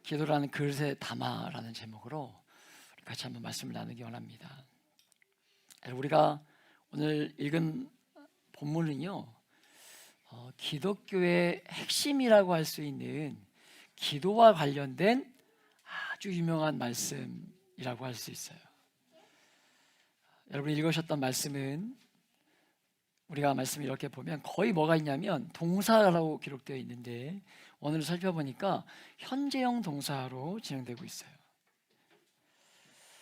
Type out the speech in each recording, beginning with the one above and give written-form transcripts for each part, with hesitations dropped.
기도라는 그릇에 담아라는 제목으로 같이 한번 말씀을 나누기 원합니다. 우리가 오늘 읽은 본문은요, 기독교의 핵심이라고 할 수 있는 기도와 관련된 아주 유명한 말씀이라고 할 수 있어요. 여러분이 읽으셨던 말씀은 우리가 말씀을 이렇게 보면 거의 뭐가 있냐면 동사라고 기록되어 있는데 오늘 살펴보니까 현재형 동사로 진행되고 있어요.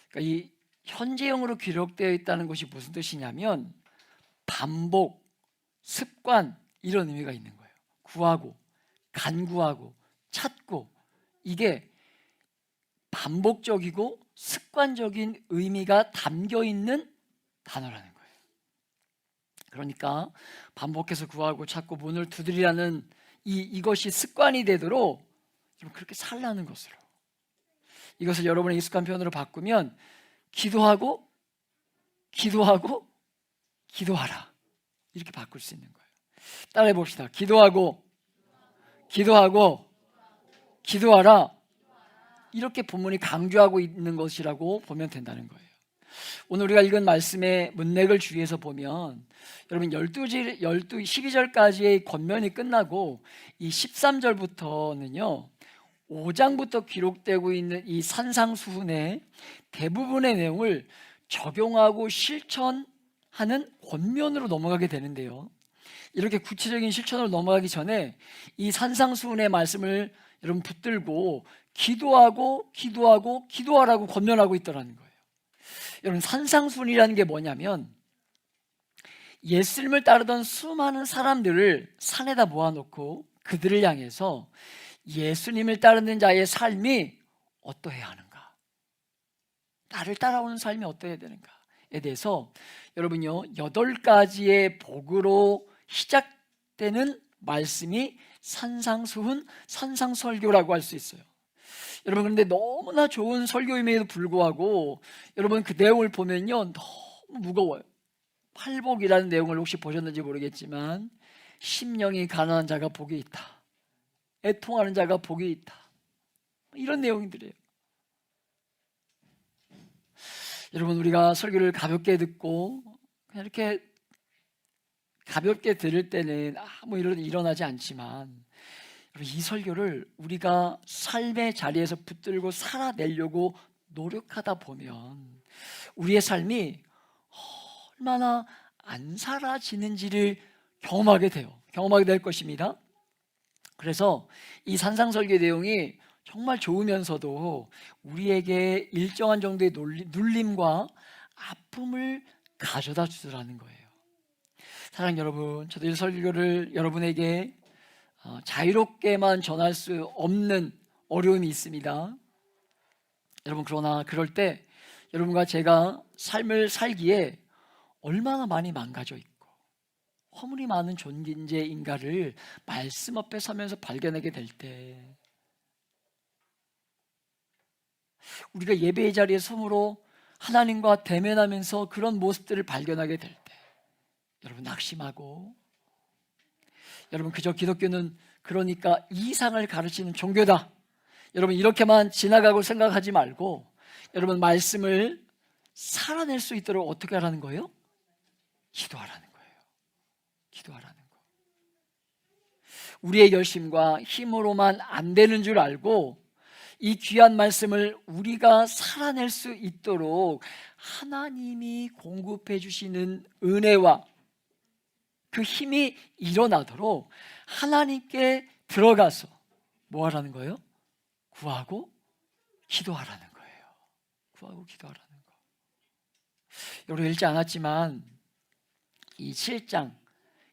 그러니까 이 현재형으로 기록되어 있다는 것이 무슨 뜻이냐면 반복, 습관 이런 의미가 있는 거예요. 구하고, 간구하고, 찾고 이게 반복적이고 습관적인 의미가 담겨 있는 단어라는 거예요. 그러니까 반복해서 구하고 찾고 문을 두드리라는 이것이 습관이 되도록 그렇게 살라는 것으로, 이것을 여러분의 익숙한 표현으로 바꾸면 기도하고 기도하라 이렇게 바꿀 수 있는 거예요. 따라해 봅시다. 기도하고 기도하라, 이렇게 본문이 강조하고 있는 것이라고 보면 된다는 거예요. 오늘 우리가 읽은 말씀의 문맥을 주의해서 보면 여러분 12절까지의 권면이 끝나고 이 13절부터는요 5장부터 기록되고 있는 이 산상수훈의 대부분의 내용을 적용하고 실천하는 권면으로 넘어가게 되는데요, 이렇게 구체적인 실천으로 넘어가기 전에 이 산상수훈의 말씀을 여러분 붙들고 기도하라고 권면하고 있더라는 거예요. 여러분 산상수훈이라는 게 뭐냐면 예수님을 따르던 수많은 사람들을 산에다 모아놓고 그들을 향해서 예수님을 따르는 자의 삶이 어떠해야 하는가, 나를 따라오는 삶이 어떠해야 되는가에 대해서 여러분요 8가지의 복으로 시작되는 말씀이 산상수훈, 산상설교라고 할 수 있어요. 여러분 그런데 너무나 좋은 설교임에도 불구하고 여러분 그 내용을 보면요 너무 무거워요. 팔복이라는 내용을 혹시 보셨는지 모르겠지만 심령이 가난한 자가 복이 있다, 애통하는 자가 복이 있다, 이런 내용들이에요. 여러분 우리가 설교를 가볍게 듣고 그냥 이렇게 가볍게 들을 때는 아무 일은 일어나지 않지만 이 설교를 우리가 삶의 자리에서 붙들고 살아내려고 노력하다 보면 우리의 삶이 얼마나 안 사라지는지를 경험하게 될 것입니다. 그래서 이 산상설교 내용이 정말 좋으면서도 우리에게 일정한 정도의 눌림과 아픔을 가져다 주더라는 거예요. 사랑하는 여러분, 저도 이 설교를 여러분에게 자유롭게만 전할 수 없는 어려움이 있습니다. 여러분 그러나 그럴 때 여러분과 제가 삶을 살기에 얼마나 많이 망가져 있고 허물이 많은 존재인가를 말씀 앞에 서면서 발견하게 될 때, 우리가 예배의 자리에 서므로 하나님과 대면하면서 그런 모습들을 발견하게 될 때 여러분 낙심하고, 여러분 그저 기독교는 그러니까 이상을 가르치는 종교다, 여러분 이렇게만 지나가고 생각하지 말고 여러분 말씀을 살아낼 수 있도록 어떻게 하라는 거예요? 기도하라는 거예요. 기도하라는 거. 우리의 열심과 힘으로만 안 되는 줄 알고 이 귀한 말씀을 우리가 살아낼 수 있도록 하나님이 공급해 주시는 은혜와 그 힘이 일어나도록 하나님께 들어가서 뭐 하라는 거예요? 구하고 기도하라는 거예요. 구하고 기도하라는 거. 여러분 읽지 않았지만 이 7장,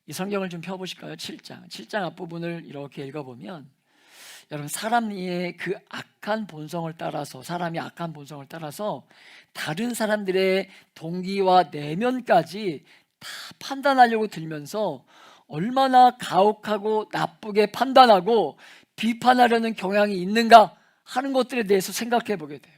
이 성경을 좀 펴보실까요? 7장 앞부분을 이렇게 읽어보면 여러분 사람의 그 악한 본성을 따라서, 사람이 악한 본성을 따라서 다른 사람들의 동기와 내면까지 다 판단하려고 들면서 얼마나 가혹하고 나쁘게 판단하고 비판하려는 경향이 있는가 하는 것들에 대해서 생각해 보게 돼요.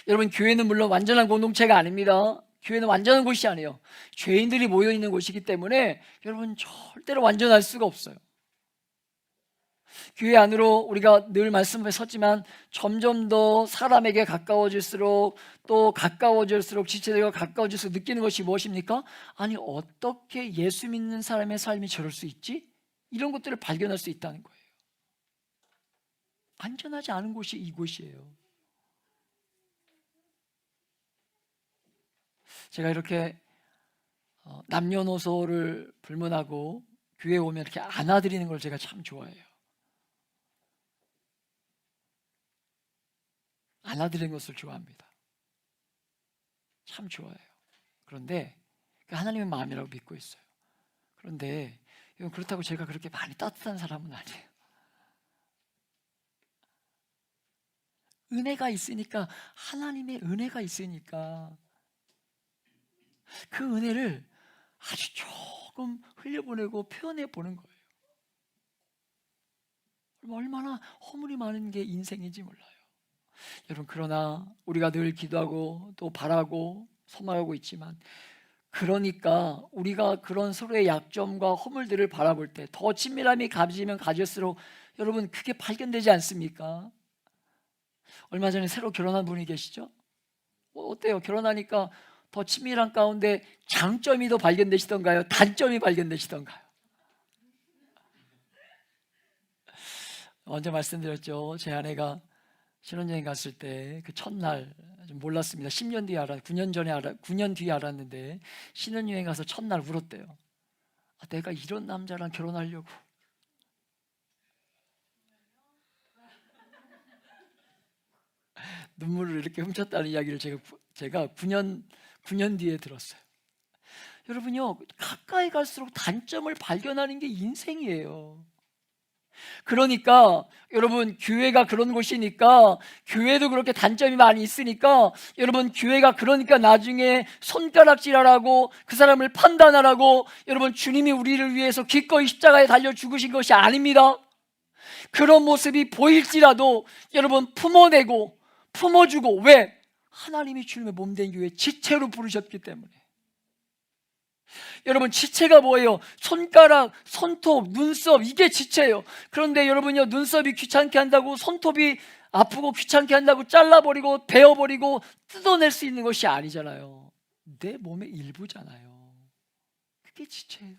여러분 교회는 물론 완전한 공동체가 아닙니다. 교회는 완전한 곳이 아니에요. 죄인들이 모여있는 곳이기 때문에 여러분 절대로 완전할 수가 없어요. 교회 안으로 우리가 늘 말씀에 섰지만 점점 더 사람에게 가까워질수록 또 가까워질수록 지체되고 가까워질수록 느끼는 것이 무엇입니까? 아니 어떻게 예수 믿는 사람의 삶이 저럴 수 있지? 이런 것들을 발견할 수 있다는 거예요. 안전하지 않은 곳이 이곳이에요. 제가 이렇게 남녀노소를 불문하고 교회에 오면 이렇게 안아드리는 걸 제가 참 좋아해요. 안아드리는 것을 좋아합니다. 참 좋아해요. 그런데 하나님의 마음이라고 믿고 있어요. 그런데 그렇다고 제가 그렇게 많이 따뜻한 사람은 아니에요. 은혜가 있으니까, 하나님의 은혜가 있으니까 그 은혜를 아주 조금 흘려보내고 표현해 보는 거예요. 얼마나 허물이 많은 게 인생인지 몰라요. 여러분, 그러나 우리가 늘 기도하고 또 바라고 소망하고 있지만, 그러니까 우리가 그런 서로의 약점과 허물들을 바라볼 때 더 친밀함이 가지면 가질수록 여러분 그게 발견되지 않습니까? 얼마 전에 새로 결혼한 분이 계시죠? 어때요? 결혼하니까 더 친밀한 가운데 장점이 더 발견되시던가요? 단점이 발견되시던가요? 먼저 말씀드렸죠. 제 아내가 신혼여행 갔을 때 그 첫날 좀 몰랐습니다. 10년 뒤에 9년 뒤에 알았는데 신혼여행 가서 첫날 울었대요. 내가 이런 남자랑 결혼하려고. 눈물을 이렇게 훔쳤다는 이야기를 제가 9년 뒤에 들었어요. 여러분요, 가까이 갈수록 단점을 발견하는 게 인생이에요. 그러니까 여러분, 교회가 그런 곳이니까, 교회도 그렇게 단점이 많이 있으니까 여러분, 교회가 그러니까 나중에 손가락질하라고 그 사람을 판단하라고 여러분, 주님이 우리를 위해서 기꺼이 십자가에 달려 죽으신 것이 아닙니다. 그런 모습이 보일지라도 여러분, 품어내고 품어주고, 왜? 하나님이 주님의 몸된 교회 지체로 부르셨기 때문에. 여러분, 지체가 뭐예요? 손가락, 손톱, 눈썹, 이게 지체예요. 그런데 여러분요, 눈썹이 귀찮게 한다고 손톱이 아프고 귀찮게 한다고 잘라버리고 베어버리고 뜯어낼 수 있는 것이 아니잖아요. 내 몸의 일부잖아요. 그게 지체예요.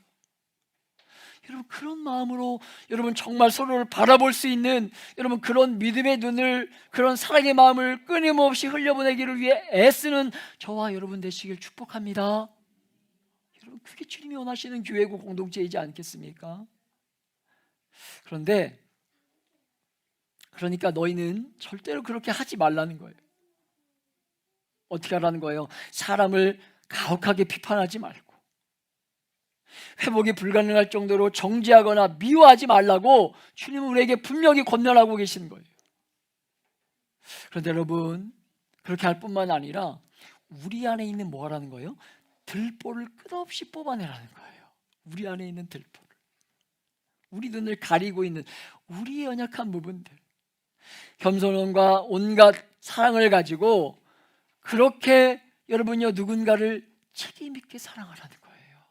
여러분, 그런 마음으로 여러분 정말 서로를 바라볼 수 있는 여러분 그런 믿음의 눈을, 그런 사랑의 마음을 끊임없이 흘려보내기를 위해 애쓰는 저와 여러분 되시길 축복합니다. 여러분, 그게 주님이 원하시는 교회고 공동체이지 않겠습니까? 그러니까 너희는 절대로 그렇게 하지 말라는 거예요. 어떻게 하라는 거예요? 사람을 가혹하게 비판하지 말고 회복이 불가능할 정도로 정죄하거나 미워하지 말라고 주님은 우리에게 분명히 권면하고 계시는 거예요. 그런데 여러분, 그렇게 할 뿐만 아니라 우리 안에 있는 뭐 하라는 거예요? 들보를 끝없이 뽑아내라는 거예요. 우리 안에 있는 들보를, 우리 눈을 가리고 있는 우리의 연약한 부분들, 겸손함과 온갖 사랑을 가지고 그렇게 여러분요, 누군가를 책임 있게 사랑하라는 거예요.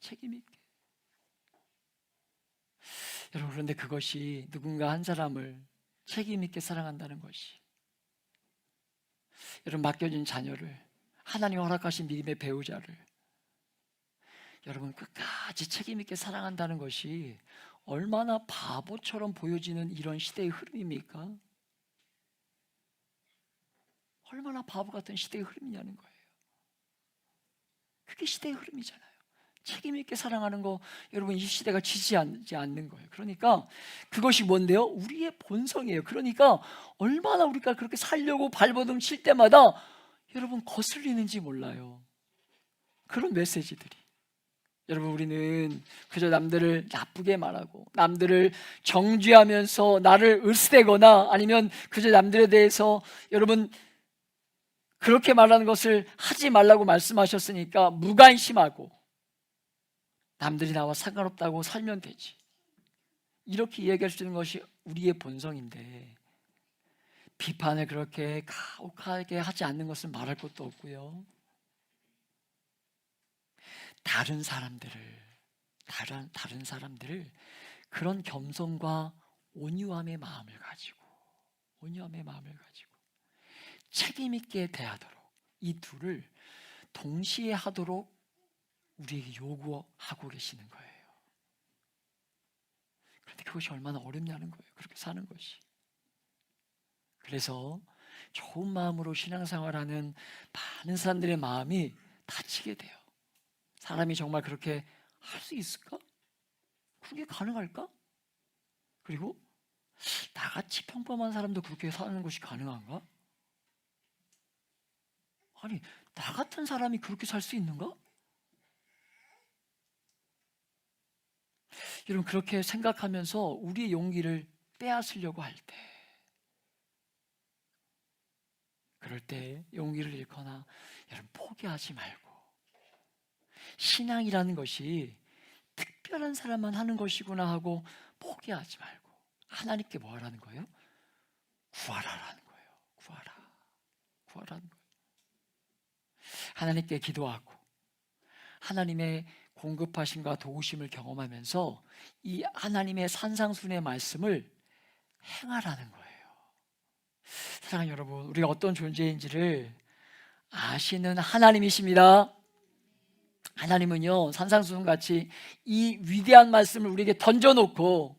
책임 있게. 여러분, 그런데 그것이 누군가 한 사람을 책임 있게 사랑한다는 것이, 여러분, 맡겨진 자녀를, 하나님 허락하신 믿음의 배우자를 여러분 끝까지 책임 있게 사랑한다는 것이 얼마나 바보처럼 보여지는 이런 시대의 흐름입니까? 얼마나 바보 같은 시대의 흐름이냐는 거예요. 그게 시대의 흐름이잖아요. 책임 있게 사랑하는 거, 여러분, 이 시대가 지지하지 않는 거예요. 그러니까 그것이 뭔데요? 우리의 본성이에요. 그러니까 얼마나 우리가 그렇게 살려고 발버둥 칠 때마다 여러분 거슬리는지 몰라요. 그런 메시지들이. 여러분, 우리는 그저 남들을 나쁘게 말하고 남들을 정죄하면서 나를 으스대거나 아니면 그저 남들에 대해서 여러분 그렇게 말하는 것을 하지 말라고 말씀하셨으니까 무관심하고 남들이 나와 상관없다고 살면 되지, 이렇게 이야기할 수 있는 것이 우리의 본성인데, 비판을 그렇게 가혹하게 하지 않는 것은 말할 것도 없고요. 다른 사람들을 그런 겸손과 온유함의 마음을 가지고 책임 있게 대하도록, 이 둘을 동시에 하도록 우리에게 요구하고 계시는 거예요. 그런데 그것이 얼마나 어렵냐는 거예요. 그렇게 사는 것이. 그래서 좋은 마음으로 신앙생활하는 많은 사람들의 마음이 다치게 돼요. 사람이 정말 그렇게 할 수 있을까? 그게 가능할까? 그리고 나같이 평범한 사람도 그렇게 사는 것이 가능한가? 아니, 나 같은 사람이 그렇게 살 수 있는가? 여러분, 그렇게 생각하면서 우리의 용기를 빼앗으려고 할 때, 그럴 때 용기를 잃거나 여러분 포기하지 말고, 신앙이라는 것이 특별한 사람만 하는 것이구나 하고 포기하지 말고 하나님께 뭐 하라는 거예요? 구하라라는 거예요. 구하라는 거예요. 하나님께 기도하고 하나님의 공급하심과 도우심을 경험하면서 이 하나님의 산상순의 말씀을 행하라는 거예요. 사랑하는 여러분, 우리가 어떤 존재인지를 아시는 하나님이십니다. 하나님은요, 산상수훈같이 이 위대한 말씀을 우리에게 던져놓고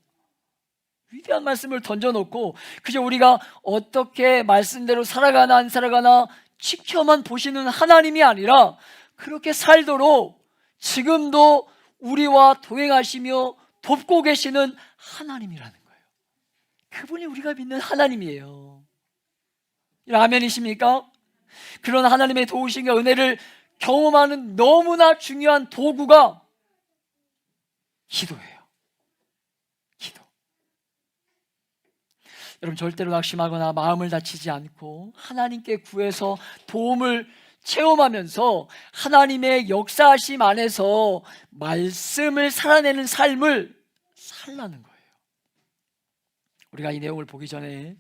그저 우리가 어떻게 말씀대로 살아가나 안 살아가나 지켜만 보시는 하나님이 아니라 그렇게 살도록 지금도 우리와 동행하시며 돕고 계시는 하나님이라는 거예요. 그분이 우리가 믿는 하나님이에요. 아멘이십니까? 그런 하나님의 도우심과 은혜를 경험하는 너무나 중요한 도구가 기도예요. 기도. 여러분, 절대로 낙심하거나 마음을 다치지 않고 하나님께 구해서 도움을 체험하면서 하나님의 역사하심 안에서 말씀을 살아내는 삶을 살라는 거예요. 우리가 이 내용을 보기 전에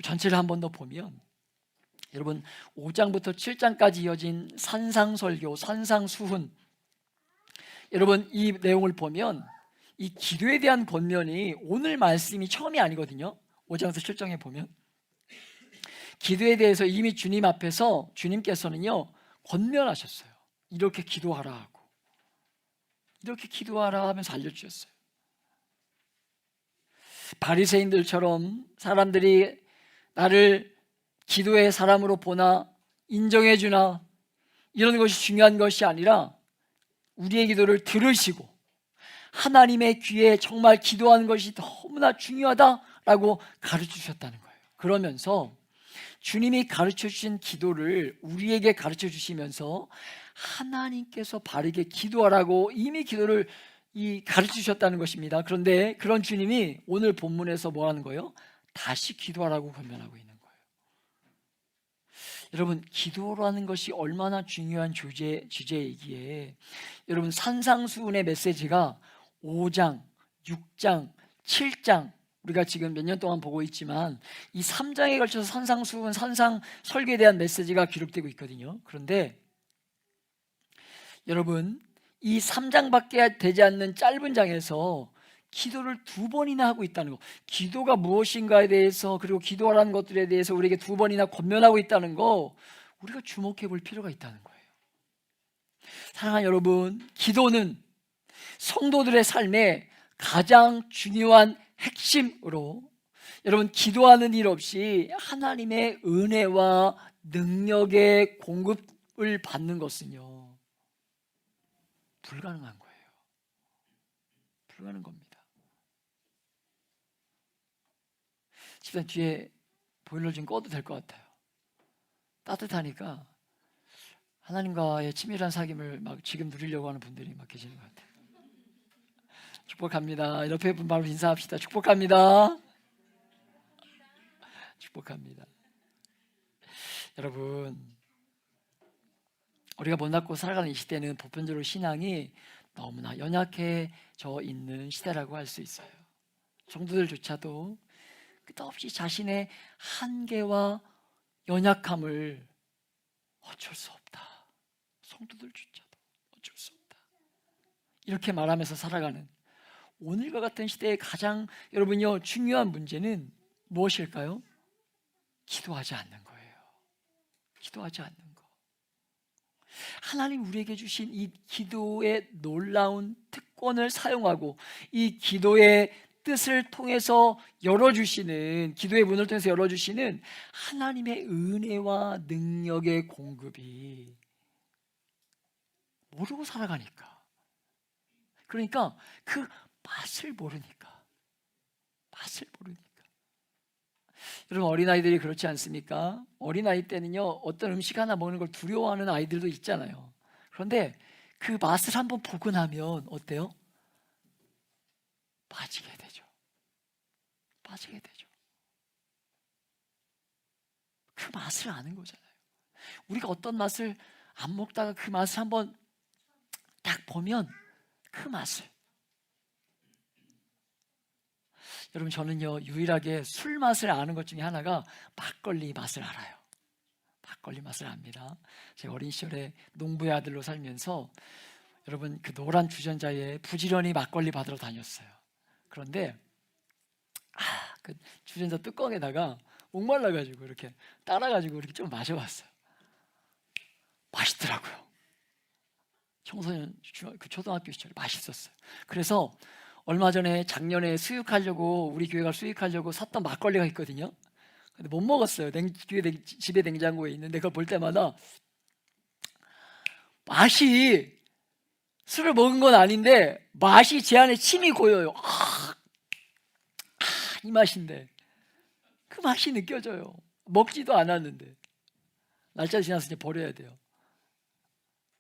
전체를 한 번 더 보면, 여러분 5장부터 7장까지 이어진 산상설교, 산상수훈, 여러분 이 내용을 보면 이 기도에 대한 권면이 오늘 말씀이 처음이 아니거든요. 5장에서 7장에 보면 기도에 대해서 이미 주님 앞에서 주님께서는요 권면하셨어요. 이렇게 기도하라 하고, 이렇게 기도하라 하면서 알려주셨어요. 바리새인들처럼 사람들이 나를 기도의 사람으로 보나 인정해 주나 이런 것이 중요한 것이 아니라 우리의 기도를 들으시고 하나님의 귀에 정말 기도하는 것이 너무나 중요하다라고 가르쳐 주셨다는 거예요. 그러면서 주님이 가르쳐 주신 기도를 우리에게 가르쳐 주시면서 하나님께서 바르게 기도하라고 이미 기도를 가르쳐 주셨다는 것입니다. 그런데 그런 주님이 오늘 본문에서 뭐 하는 거예요? 다시 기도하라고 권면하고 있는 거예요. 여러분, 기도라는 것이 얼마나 중요한 주제이기에 여러분 산상수훈의 메시지가 5장, 6장, 7장 우리가 지금 몇 년 동안 보고 있지만 이 3장에 걸쳐서 산상수훈, 산상설교에 대한 메시지가 기록되고 있거든요. 그런데 여러분 이 3장밖에 되지 않는 짧은 장에서 기도를 2번이나 하고 있다는 거, 기도가 무엇인가에 대해서 그리고 기도하라는 것들에 대해서 우리에게 2번이나 권면하고 있다는 거 우리가 주목해 볼 필요가 있다는 거예요. 사랑하는 여러분, 기도는 성도들의 삶에 가장 중요한 핵심으로, 여러분 기도하는 일 없이 하나님의 은혜와 능력의 공급을 받는 것은요 불가능한 거예요. 불가능한 겁니다. 집사님 뒤에 보일러 좀 꺼도 될 것 같아요. 따뜻하니까 하나님과의 치밀한 사귐을 막 지금 누리려고 하는 분들이 막 계시는 것 같아요. 축복합니다. 옆에 분 바로 인사합시다. 축복합니다. 축복합니다. 여러분, 우리가 못났고 살아가는 이 시대는 보편적으로 신앙이 너무나 연약해져 있는 시대라고 할 수 있어요. 성도들조차도 끝없이 자신의 한계와 연약함을 어쩔 수 없다, 성도들조차도 어쩔 수 없다 이렇게 말하면서 살아가는 오늘과 같은 시대에 가장 여러분요 중요한 문제는 무엇일까요? 기도하지 않는 거예요. 기도하지 않는 거. 하나님 우리에게 주신 이 기도의 놀라운 특권을 사용하고 이 기도의 뜻을 통해서 열어주시는, 기도의 문을 통해서 열어주시는 하나님의 은혜와 능력의 공급이 모르고 살아가니까, 그러니까 그 맛을 모르니까. 여러분, 어린아이들이 그렇지 않습니까? 어린아이 때는요 어떤 음식 하나 먹는 걸 두려워하는 아이들도 있잖아요. 그런데 그 맛을 한번 보고 나면 어때요? 빠지게 되죠. 그 맛을 아는 거잖아요. 우리가 어떤 맛을 안 먹다가 그 맛을 한번 딱 보면 그 맛을. 여러분, 저는요 유일하게 술 맛을 아는 것 중에 하나가 막걸리 맛을 알아요. 막걸리 맛을 압니다. 제가 어린 시절에 농부의 아들로 살면서 여러분 그 노란 주전자에 부지런히 막걸리 받으러 다녔어요. 그런데 그 주전자 뚜껑에다가 목말라가지고 이렇게 따라가지고 이렇게 좀 마셔봤어요. 맛있더라고요. 청소년 그 초등학교 시절에 맛있었어요. 그래서 얼마 전에 작년에 수육하려고, 우리 교회가 수육하려고 샀던 막걸리가 있거든요. 근데 못 먹었어요. 집에 냉장고에 있는데 그걸 볼 때마다 맛이, 술을 먹은 건 아닌데 맛이 제 안에 침이 고여요. 이 맛인데 그 맛이 느껴져요. 먹지도 않았는데. 날짜 지나서 이제 버려야 돼요.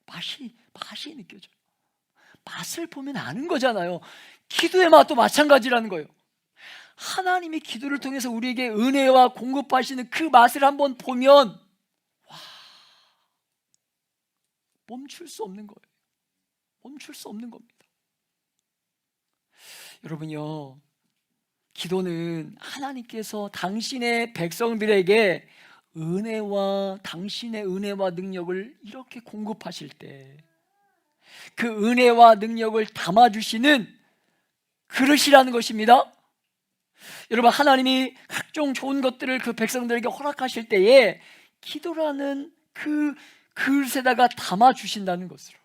맛이 느껴져요. 맛을 보면 아는 거잖아요. 기도의 맛도 마찬가지라는 거예요. 하나님이 기도를 통해서 우리에게 은혜와 공급하시는 그 맛을 한번 보면 와, 멈출 수 없는 거예요. 멈출 수 없는 겁니다. 여러분요, 기도는 하나님께서 당신의 백성들에게 당신의 은혜와 능력을 이렇게 공급하실 때 그 은혜와 능력을 담아주시는 그릇이라는 것입니다. 여러분, 하나님이 각종 좋은 것들을 그 백성들에게 허락하실 때에 기도라는 그 그릇에다가 담아주신다는 것으로,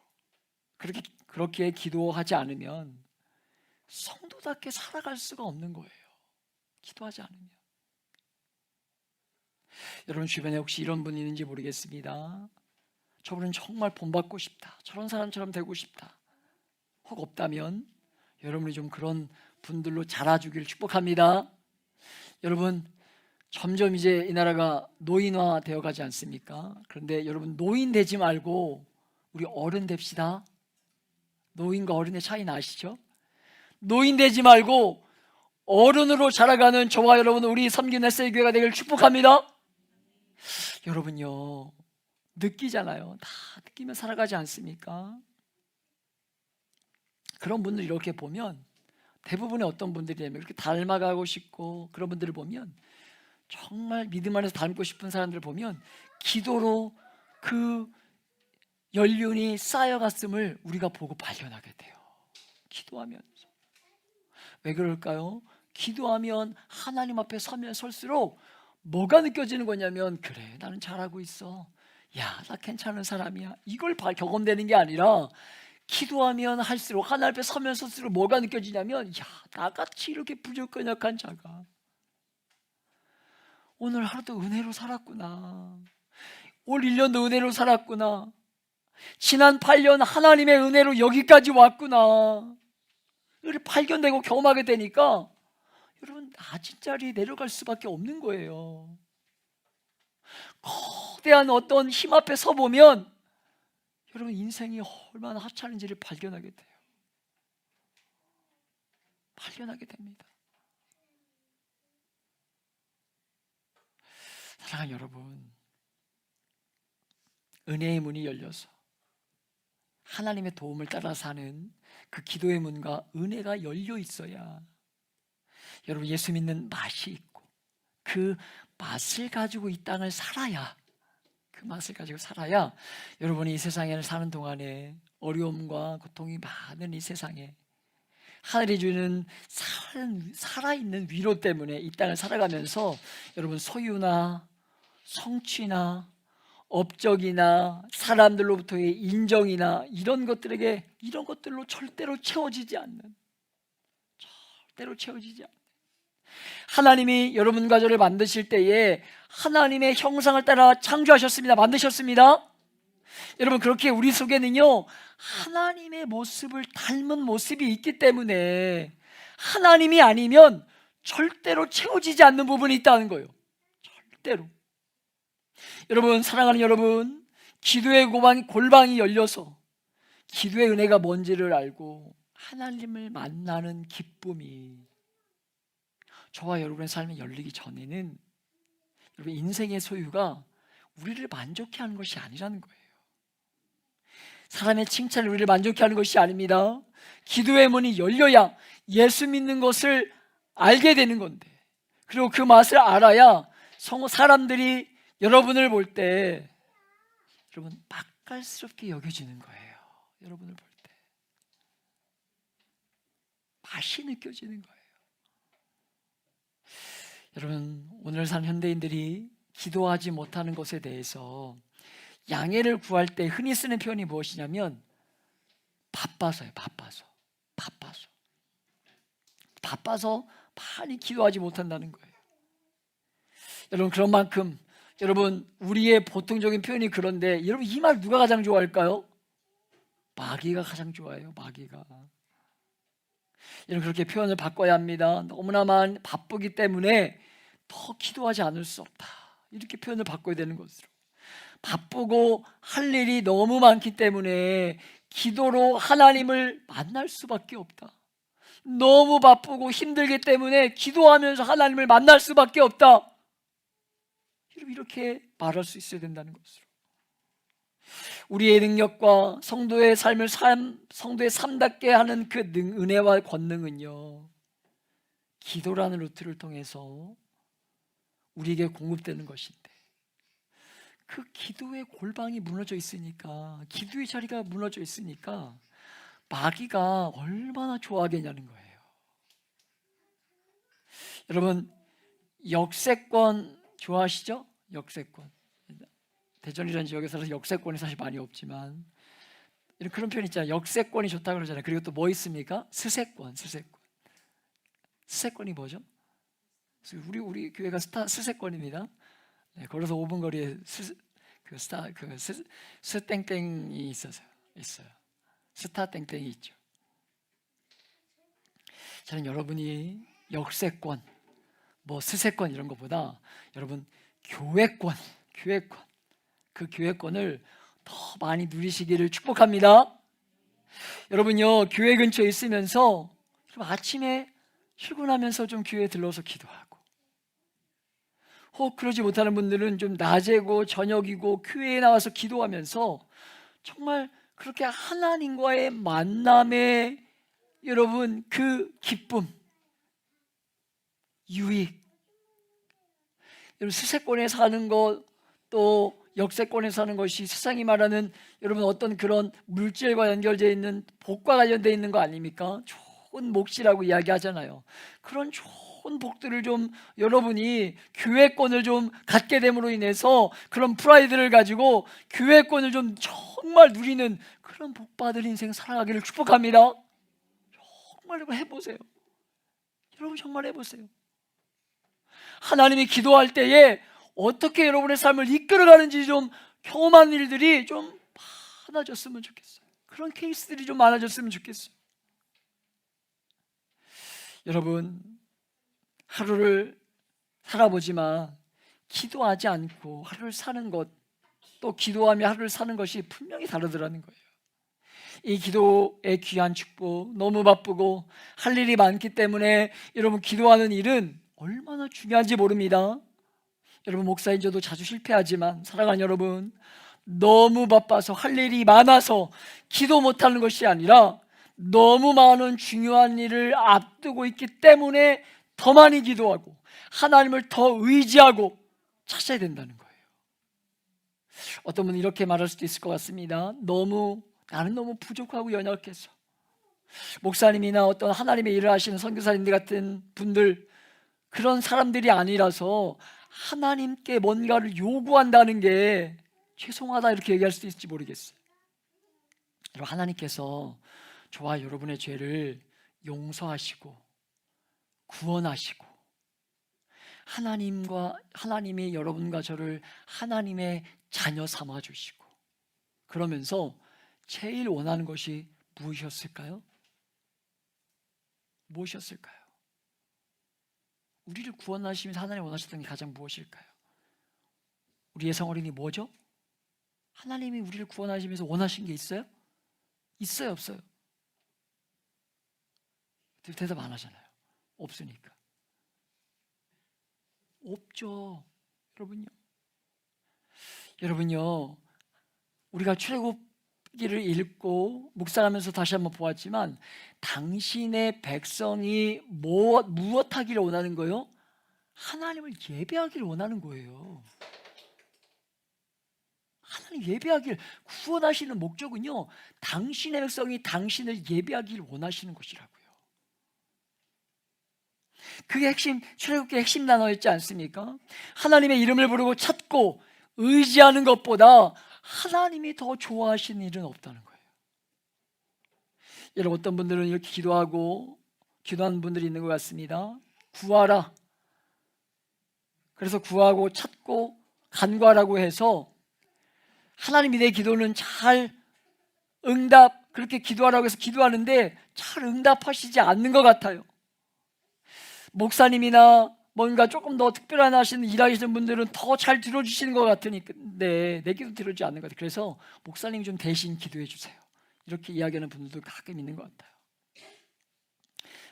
그렇게 기도하지 않으면 성도답게 살아갈 수가 없는 거예요. 기도하지 않으면. 여러분 주변에 혹시 이런 분이 있는지 모르겠습니다. 저분은 정말 본받고 싶다, 저런 사람처럼 되고 싶다. 혹 없다면 여러분이 좀 그런 분들로 자라주기를 축복합니다. 여러분, 점점 이제 이 나라가 노인화 되어 가지 않습니까? 그런데 여러분, 노인 되지 말고 우리 어른 됩시다. 노인과 어른의 차이는 아시죠? 노인 되지 말고 어른으로 자라가는 저와 여러분, 우리 섬기는 햇살 교회가 되기를 축복합니다. 여러분요, 느끼잖아요. 다 느끼며 살아가지 않습니까? 그런 분들 이렇게 보면 대부분의 어떤 분들이냐면 이렇게 닮아가고 싶고, 그런 분들을 보면 정말 믿음 안에서 닮고 싶은 사람들을 보면 기도로 그 연륜이 쌓여갔음을 우리가 보고 발견하게 돼요. 기도하면서. 왜 그럴까요? 기도하면 하나님 앞에 서면 설수록 뭐가 느껴지는 거냐면, 그래, 나는 잘하고 있어, 야, 나 괜찮은 사람이야, 이걸 경험되는 게 아니라 기도하면 할수록, 하나님 앞에 서면 설수록 뭐가 느껴지냐면, 야, 나같이 이렇게 부족한 약한 자가 오늘 하루도 은혜로 살았구나, 올 1년도 은혜로 살았구나, 지난 8년 하나님의 은혜로 여기까지 왔구나, 이렇게 발견되고 경험하게 되니까 여러분, 낮은 자리에 내려갈 수밖에 없는 거예요. 거대한 어떤 힘 앞에 서보면 여러분, 인생이 얼마나 하찮은지를 발견하게 돼요. 발견하게 됩니다. 사랑하는 여러분, 은혜의 문이 열려서 하나님의 도움을 따라 사는 그 기도의 문과 은혜가 열려 있어야 여러분, 예수 믿는 맛이 있고, 그 맛을 가지고 이 땅을 살아야, 그 맛을 가지고 살아야 여러분이 이 세상에 사는 동안에 어려움과 고통이 많은 이 세상에 하늘이 주는 살아있는 위로 때문에 이 땅을 살아가면서 여러분 소유나 성취나 업적이나 사람들로부터의 인정이나 이런 것들로 절대로 채워지지 않는, 하나님이 여러분과 저를 만드실 때에 하나님의 형상을 따라 창조하셨습니다. 만드셨습니다. 여러분, 그렇게 우리 속에는요 하나님의 모습을 닮은 모습이 있기 때문에 하나님이 아니면 절대로 채워지지 않는 부분이 있다는 거예요. 절대로. 여러분, 사랑하는 여러분, 기도의 골방이 열려서 기도의 은혜가 뭔지를 알고 하나님을 만나는 기쁨이 저와 여러분의 삶에 열리기 전에는 여러분, 인생의 소유가 우리를 만족해 하는 것이 아니라는 거예요. 사람의 칭찬이 우리를 만족해 하는 것이 아닙니다. 기도의 문이 열려야 예수 믿는 것을 알게 되는 건데, 그리고 그 맛을 알아야 사람들이 여러분을 볼 때 여러분 맛깔스럽게 여겨지는 거예요. 여러분을 볼 때 맛이 느껴지는 거예요. 여러분, 오늘 산 현대인들이 기도하지 못하는 것에 대해서 양해를 구할 때 흔히 쓰는 표현이 무엇이냐면 바빠서요. 바빠서 많이 기도하지 못한다는 거예요. 여러분, 그런 만큼 여러분, 우리의 보통적인 표현이 그런데 여러분, 이 말 누가 가장 좋아할까요? 마귀가 가장 좋아해요. 마귀가. 여러분, 그렇게 표현을 바꿔야 합니다. 너무나 바쁘기 때문에 더 기도하지 않을 수 없다, 이렇게 표현을 바꿔야 되는 것으로. 바쁘고 할 일이 너무 많기 때문에 기도로 하나님을 만날 수밖에 없다. 너무 바쁘고 힘들기 때문에 기도하면서 하나님을 만날 수밖에 없다. 이렇게 말할 수 있어야 된다는 것으로. 우리의 능력과 성도의 삶을 성도의 삶답게 하는 그 은혜와 권능은요, 기도라는 루트를 통해서 우리에게 공급되는 것인데, 그 기도의 골방이 무너져 있으니까, 기도의 자리가 무너져 있으니까 마귀가 얼마나 좋아하겠냐는 거예요. 여러분, 역세권 좋아하시죠? 역세권. 대전이라는 지역에 살아서 역세권이 사실 많이 없지만 그런 표현 있잖아요. 역세권이 좋다고 그러잖아요. 그리고 또 뭐 있습니까? 스세권. 스세권이 뭐죠? 우리 교회가 스세권입니다. 네, 걸어서 5분 거리에 스땡땡이 있어요. 스타 땡땡이 있죠. 저는 여러분이 역세권, 스세권 이런 것보다 여러분 교회권, 그 교회권을 더 많이 누리시기를 축복합니다. 여러분요, 교회 근처에 있으면서 아침에 출근하면서 좀 교회에 들러서 기도하고, 혹 그러지 못하는 분들은 좀 낮이고 저녁이고 교회에 나와서 기도하면서 정말 그렇게 하나님과의 만남의 여러분 그 기쁨, 유익, 여러분 스세권에 사는 것, 또 역세권에 사는 것이 세상이 말하는 여러분 어떤 그런 물질과 연결되어 있는 복과 관련되어 있는 거 아닙니까? 좋은 몫이라고 이야기하잖아요. 그런 좋은 복들을 좀 여러분이 교회권을 좀 갖게 됨으로 인해서 그런 프라이드를 가지고 교회권을 좀 정말 누리는 그런 복받은 인생 살아가기를 축복합니다. 정말 해보세요. 여러분 정말 해보세요. 하나님이 기도할 때에 어떻게 여러분의 삶을 이끌어가는지 좀 경험한 일들이 좀 많아졌으면 좋겠어요. 그런 케이스들이 좀 많아졌으면 좋겠어요. 여러분, 하루를 살아보지만 기도하지 않고 하루를 사는 것, 또 기도하며 하루를 사는 것이 분명히 다르더라는 거예요. 이 기도의 귀한 축복, 너무 바쁘고 할 일이 많기 때문에 여러분 기도하는 일은 얼마나 중요한지 모릅니다. 여러분, 목사인 저도 자주 실패하지만 사랑하는 여러분, 너무 바빠서 할 일이 많아서 기도 못하는 것이 아니라 너무 많은 중요한 일을 앞두고 있기 때문에 더 많이 기도하고 하나님을 더 의지하고 찾아야 된다는 거예요. 어떤 분은 이렇게 말할 수도 있을 것 같습니다. 나는 너무 부족하고 연약해서 목사님이나 어떤 하나님의 일을 하시는 선교사님들 같은 분들, 그런 사람들이 아니라서 하나님께 뭔가를 요구한다는 게 죄송하다 이렇게 얘기할 수도 있을지 모르겠어요. 여러분, 하나님께서 저와 여러분의 죄를 용서하시고 구원하시고 하나님이 여러분과 저를 하나님의 자녀 삼아 주시고, 그러면서 제일 원하는 것이 무엇이었을까요? 무엇이었을까요? 우리를 구원하시면서 하나님 원하셨던 게 가장 무엇일까요? 우리의 성어린이 뭐죠? 하나님이 우리를 구원하시면서 원하신 게 있어요? 있어요, 없어요? 대답 안 하잖아요. 없으니까. 없죠. 여러분요, 우리가 출애굽기를 읽고 묵상하면서 다시 한번 보았지만, 당신의 백성이 무엇하기를 원하는 거예요? 하나님을 예배하기를 원하는 거예요. 하나님 예배하기를, 구원하시는 목적은요, 당신의 백성이 당신을 예배하기를 원하시는 것이라고요. 그게 출애굽기의 핵심 단어였지 않습니까? 하나님의 이름을 부르고 찾고 의지하는 것보다 하나님이 더 좋아하시는 일은 없다는 거예요. 여러분, 어떤 분들은 이렇게 기도하는 분들이 있는 것 같습니다. 구하라. 그래서 구하고 찾고 간구하라고 해서 하나님이 내 기도는 잘 그렇게 기도하라고 해서 기도하는데 잘 응답하시지 않는 것 같아요. 목사님이나 뭔가 조금 더 특별한 일하시는 분들은 더 잘 들어주시는 것 같으니까 내 기도 들어주지 않는 것 같아요. 그래서 목사님 좀 대신 기도해 주세요, 이렇게 이야기하는 분들도 가끔 있는 것 같아요.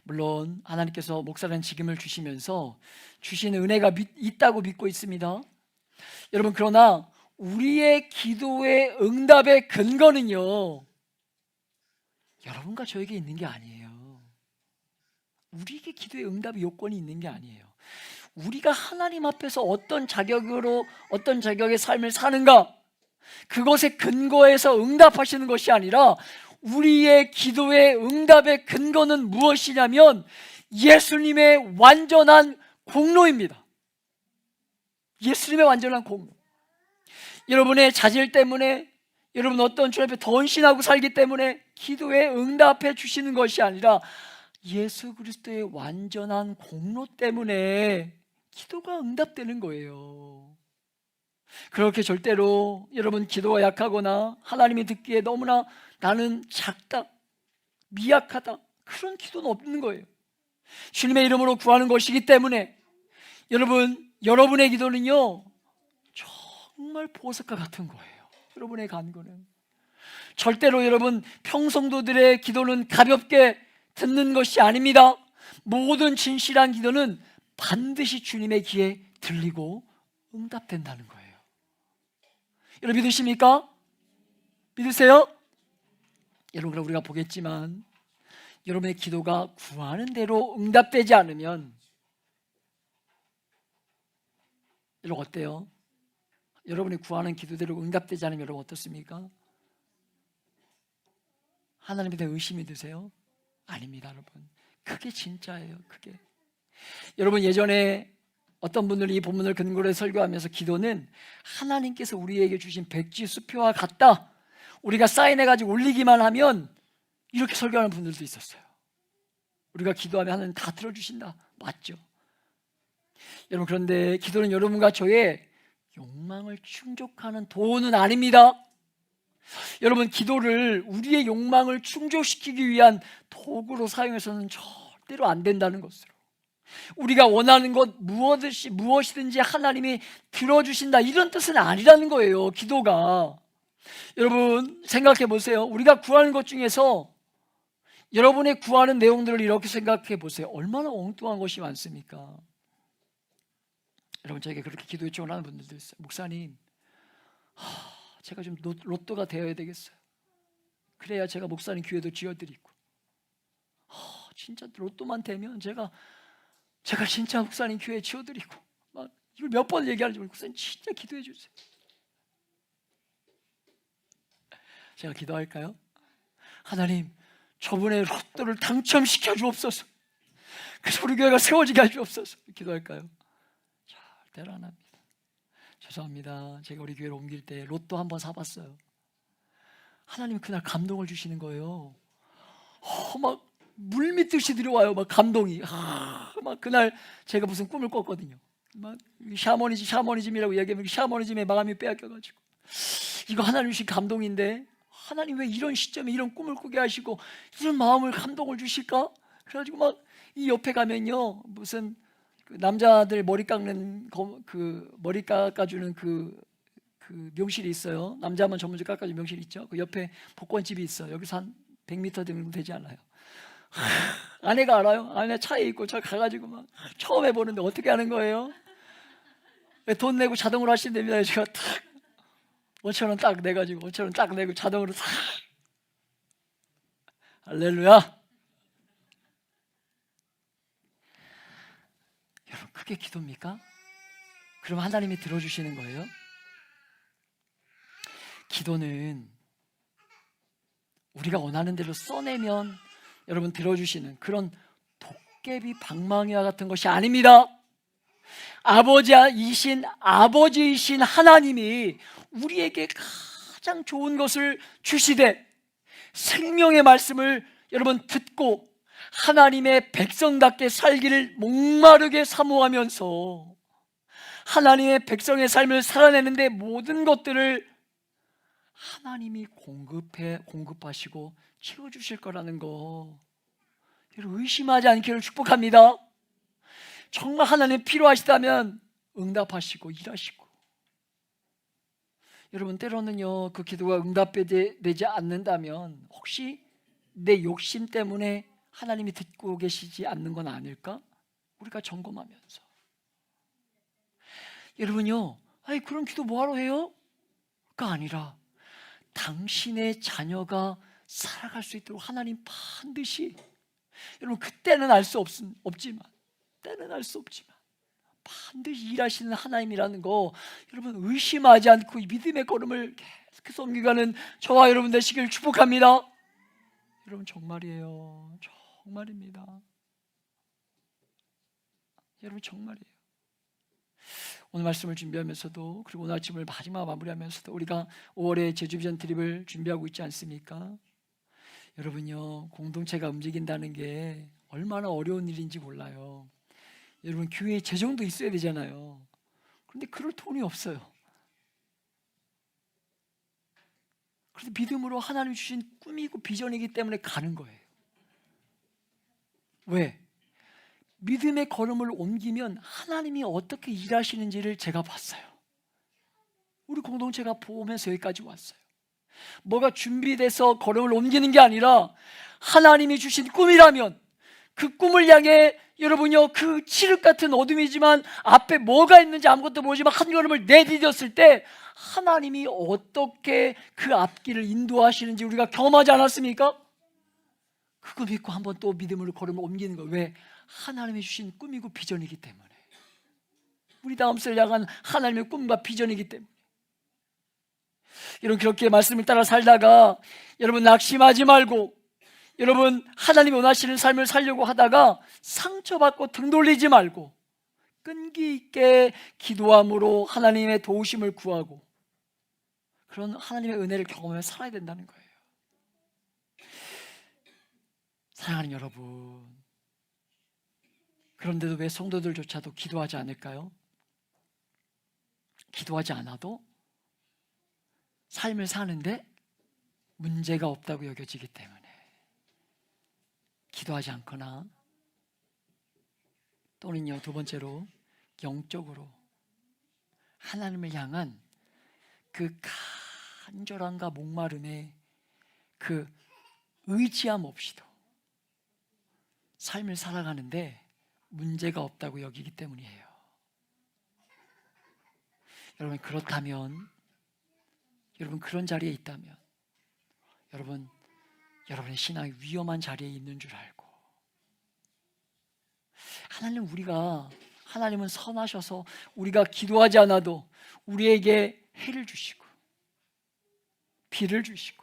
물론 하나님께서 목사라는 직임을 주시면서 주시는 은혜가 있다고 믿고 있습니다. 여러분, 그러나 우리의 기도의 응답의 근거는요, 여러분과 저에게 있는 게 아니에요. 우리에게 기도의 응답의 요건이 있는 게 아니에요. 우리가 하나님 앞에서 어떤 자격의 삶을 사는가, 그것에 근거해서 응답하시는 것이 아니라, 우리의 기도의 응답의 근거는 무엇이냐면 예수님의 완전한 공로입니다. 예수님의 완전한 공로. 여러분의 자질 때문에, 여러분 어떤 주 앞에 더 헌신하고 살기 때문에 기도에 응답해 주시는 것이 아니라, 예수 그리스도의 완전한 공로 때문에 기도가 응답되는 거예요. 그렇게 절대로 여러분 기도가 약하거나 하나님이 듣기에 너무나 나는 작다, 미약하다, 그런 기도는 없는 거예요. 주님의 이름으로 구하는 것이기 때문에 여러분의 기도는요, 정말 보석과 같은 거예요. 여러분의 간구는 절대로 여러분 평성도들의 기도는 가볍게 듣는 것이 아닙니다. 모든 진실한 기도는 반드시 주님의 귀에 들리고 응답된다는 거예요. 여러분 믿으십니까? 믿으세요? 여러분, 그럼 우리가 보겠지만 여러분의 기도가 구하는 대로 응답되지 않으면 여러분 어때요? 여러분이 구하는 기도대로 응답되지 않으면 여러분 어떻습니까? 하나님에 대해 의심이 드세요? 아닙니다, 여러분. 그게 진짜예요. 그게. 여러분, 예전에 어떤 분들이 이 본문을 근거로 설교하면서 기도는 하나님께서 우리에게 주신 백지 수표와 같다, 우리가 사인해가지고 올리기만 하면, 이렇게 설교하는 분들도 있었어요. 우리가 기도하면 하나님 다 들어주신다. 맞죠? 여러분, 그런데 기도는 여러분과 저의 욕망을 충족하는 도구는 아닙니다. 여러분, 기도를 우리의 욕망을 충족시키기 위한 도구로 사용해서는 절대로 안 된다는 것으로, 우리가 원하는 것 무엇이든지 하나님이 들어주신다, 이런 뜻은 아니라는 거예요. 기도가. 여러분 생각해 보세요. 우리가 구하는 것 중에서 여러분의 구하는 내용들을 이렇게 생각해 보세요. 얼마나 엉뚱한 것이 많습니까? 여러분, 저에게 그렇게 기도 요청을 하는 분들도 있어요. 목사님, 제가 좀 로또가 되어야 되겠어요. 그래야 제가 목사님 교회도 지어드리고, 진짜 로또만 되면 제가 진짜 목사님 교회 지어드리고, 막 이걸 몇 번 얘기하는지 모르고, 목사님 진짜 기도해 주세요. 제가 기도할까요? 하나님, 저분의 로또를 당첨시켜 주옵소서. 그래서 우리 교회가 세워지게 해 주옵소서. 기도할까요? 절대로 안 합니다. 죄송합니다. 제가 우리 교회를 옮길 때 로또 한번 사봤어요. 하나님이 그날 감동을 주시는 거예요. 막 물밀듯이 들어와요. 막 감동이. 막 그날 제가 무슨 꿈을 꿨거든요. 막 샤머니즘이라고 얘기하면 샤머니즘의 마음이 빼앗겨가지고, 이거 하나님 주신 감동인데 하나님 왜 이런 시점에 이런 꿈을 꾸게 하시고 이런 마음을 감동을 주실까? 그래가지고 막 이 옆에 가면요, 무슨 그 남자들 머리 깎는 그 머리 깎아주는 그 명실이 있어요. 남자만 전문적으로 깎아주는 명실이 있죠. 그 옆에 복권집이 있어요. 여기서 한 100m 정도 되지 않아요. 아내가 알아요. 아내 차에 있고 저 가가지고 막 처음 해보는데 어떻게 하는 거예요? 돈 내고 자동으로 하시면 됩니다. 제가 탁 5,000원 딱 내가지고 5,000원 딱 내고 자동으로 탁. 할렐루야. 여러분, 그게 기도입니까? 그럼 하나님이 들어주시는 거예요? 기도는 우리가 원하는 대로 써내면 여러분 들어주시는 그런 도깨비 방망이와 같은 것이 아닙니다. 아버지이신 하나님이 우리에게 가장 좋은 것을 주시되, 생명의 말씀을 여러분 듣고 하나님의 백성답게 살기를 목마르게 사모하면서 하나님의 백성의 삶을 살아내는데 모든 것들을 하나님이 공급하시고 채워주실 거라는 거, 여러분 의심하지 않기를 축복합니다. 정말 하나님 필요하시다면 응답하시고 일하시고, 여러분 때로는요, 그 기도가 응답되지 않는다면 혹시 내 욕심 때문에 하나님이 듣고 계시지 않는 건 아닐까? 우리가 점검하면서, 여러분요, 아니 그런 기도 뭐하러 해요? 가 아니라 당신의 자녀가 살아갈 수 있도록 하나님 반드시, 여러분 그때는 알 수 없지만 반드시 일하시는 하나님이라는 거, 여러분 의심하지 않고 이 믿음의 걸음을 계속해서 옮겨가는 저와 여러분 되시길 축복합니다. 여러분 정말이에요. 정말입니다. 여러분 정말이에요. 오늘 말씀을 준비하면서도, 그리고 오늘 아침을 마지막 마무리하면서도 우리가 5월에 제주비전 트립을 준비하고 있지 않습니까? 여러분요, 공동체가 움직인다는 게 얼마나 어려운 일인지 몰라요. 여러분 교회에 재정도 있어야 되잖아요. 그런데 그럴 돈이 없어요. 그래서 믿음으로 하나님 주신 꿈이고 비전이기 때문에 가는 거예요. 왜? 믿음의 걸음을 옮기면 하나님이 어떻게 일하시는지를 제가 봤어요. 우리 공동체가 보면서 여기까지 왔어요. 뭐가 준비돼서 걸음을 옮기는 게 아니라 하나님이 주신 꿈이라면 그 꿈을 향해 여러분요, 그 칠흑 같은 어둠이지만 앞에 뭐가 있는지 아무것도 모르지만 한 걸음을 내디뎠을 때 하나님이 어떻게 그 앞길을 인도하시는지 우리가 경험하지 않았습니까? 그거 믿고 한번 또 믿음으로 걸음을 옮기는 거예요. 왜? 하나님이 주신 꿈이고 비전이기 때문에, 우리 다음 세를 향한 하나님의 꿈과 비전이기 때문에. 여러분 그렇게 말씀을 따라 살다가 여러분 낙심하지 말고, 여러분 하나님이 원하시는 삶을 살려고 하다가 상처받고 등 돌리지 말고 끈기 있게 기도함으로 하나님의 도우심을 구하고 그런 하나님의 은혜를 경험하며 살아야 된다는 거예요. 사랑하는 여러분, 그런데도 왜 성도들조차도 기도하지 않을까요? 기도하지 않아도 삶을 사는데 문제가 없다고 여겨지기 때문에 기도하지 않거나, 또는요, 두 번째로 영적으로 하나님을 향한 그 간절함과 목마름에 그 의지함 없이도 삶을 살아가는데 문제가 없다고 여기기 때문이에요. 여러분 그렇다면, 여러분 그런 자리에 있다면 여러분의 신앙이 위험한 자리에 있는 줄 알고, 하나님은 선하셔서 우리가 기도하지 않아도 우리에게 해를 주시고 비를 주시고,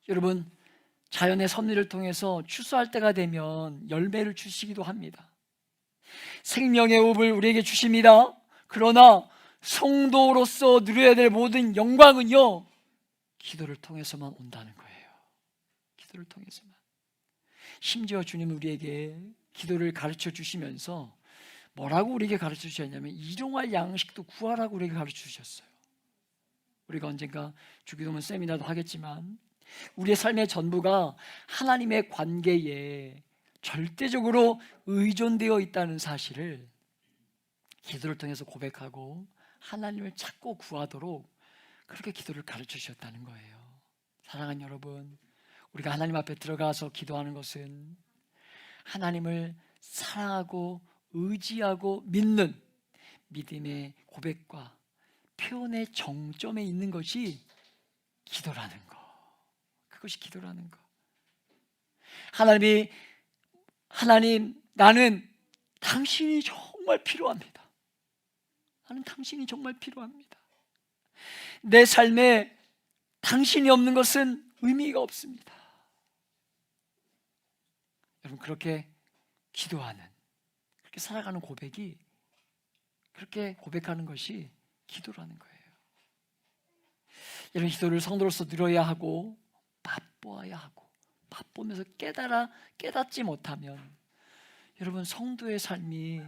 여러분 자연의 섭리를 통해서 추수할 때가 되면 열매를 주시기도 합니다. 생명의 호흡을 우리에게 주십니다. 그러나 성도로서 누려야 될 모든 영광은요, 기도를 통해서만 온다는 거예요. 기도를 통해서만. 심지어 주님은 우리에게 기도를 가르쳐 주시면서 뭐라고 우리에게 가르쳐 주셨냐면 일용할 양식도 구하라고 우리에게 가르쳐 주셨어요. 우리가 언젠가 주기도문 세미나도 하겠지만 우리의 삶의 전부가 하나님의 관계에 절대적으로 의존되어 있다는 사실을 기도를 통해서 고백하고 하나님을 찾고 구하도록 그렇게 기도를 가르쳐 주셨다는 거예요. 사랑하는 여러분, 우리가 하나님 앞에 들어가서 기도하는 것은 하나님을 사랑하고 의지하고 믿는 믿음의 고백과 표현의 정점에 있는 것이 기도라는 거. 그것이 기도라는 거. 하나님, 나는 당신이 정말 필요합니다. 나는 당신이 정말 필요합니다. 내 삶에 당신이 없는 것은 의미가 없습니다. 여러분, 그렇게 기도하는, 그렇게 살아가는 고백이, 그렇게 고백하는 것이 기도라는 거예요. 이런 기도를 성도로서 누려야 하고 맛보아야 하고, 맛보면서 깨닫지 못하면 여러분, 성도의 삶이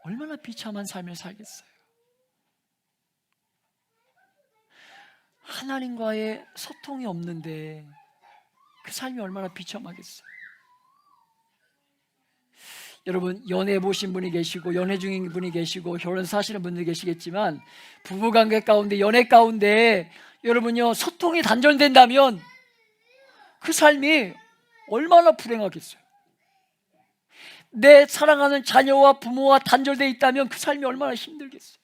얼마나 비참한 삶을 살겠어요. 하나님과의 소통이 없는데 그 삶이 얼마나 비참하겠어요. 여러분, 연애 보신 분이 계시고 연애 중인 분이 계시고 결혼 사시는 분들이 계시겠지만 부부관계 가운데, 연애 가운데 여러분요, 소통이 단절된다면 그 삶이 얼마나 불행하겠어요. 내 사랑하는 자녀와 부모와 단절되어 있다면 그 삶이 얼마나 힘들겠어요.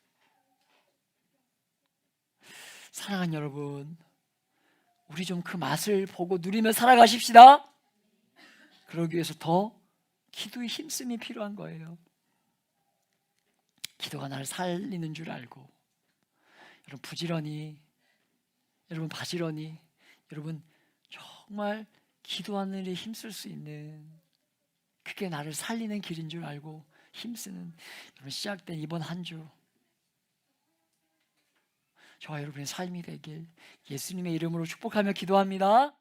사랑하는 여러분, 우리 좀 그 맛을 보고 누리며 살아가십시다. 그러기 위해서 더 기도의 힘씀이 필요한 거예요. 기도가 나를 살리는 줄 알고, 여러분 부지런히, 여러분 바지런히, 여러분 정말 기도하는 일에 힘쓸 수 있는, 그게 나를 살리는 길인 줄 알고 힘쓰는 여러분 시작된 이번 한 주, 저와 여러분의 삶이 되길 예수님의 이름으로 축복하며 기도합니다.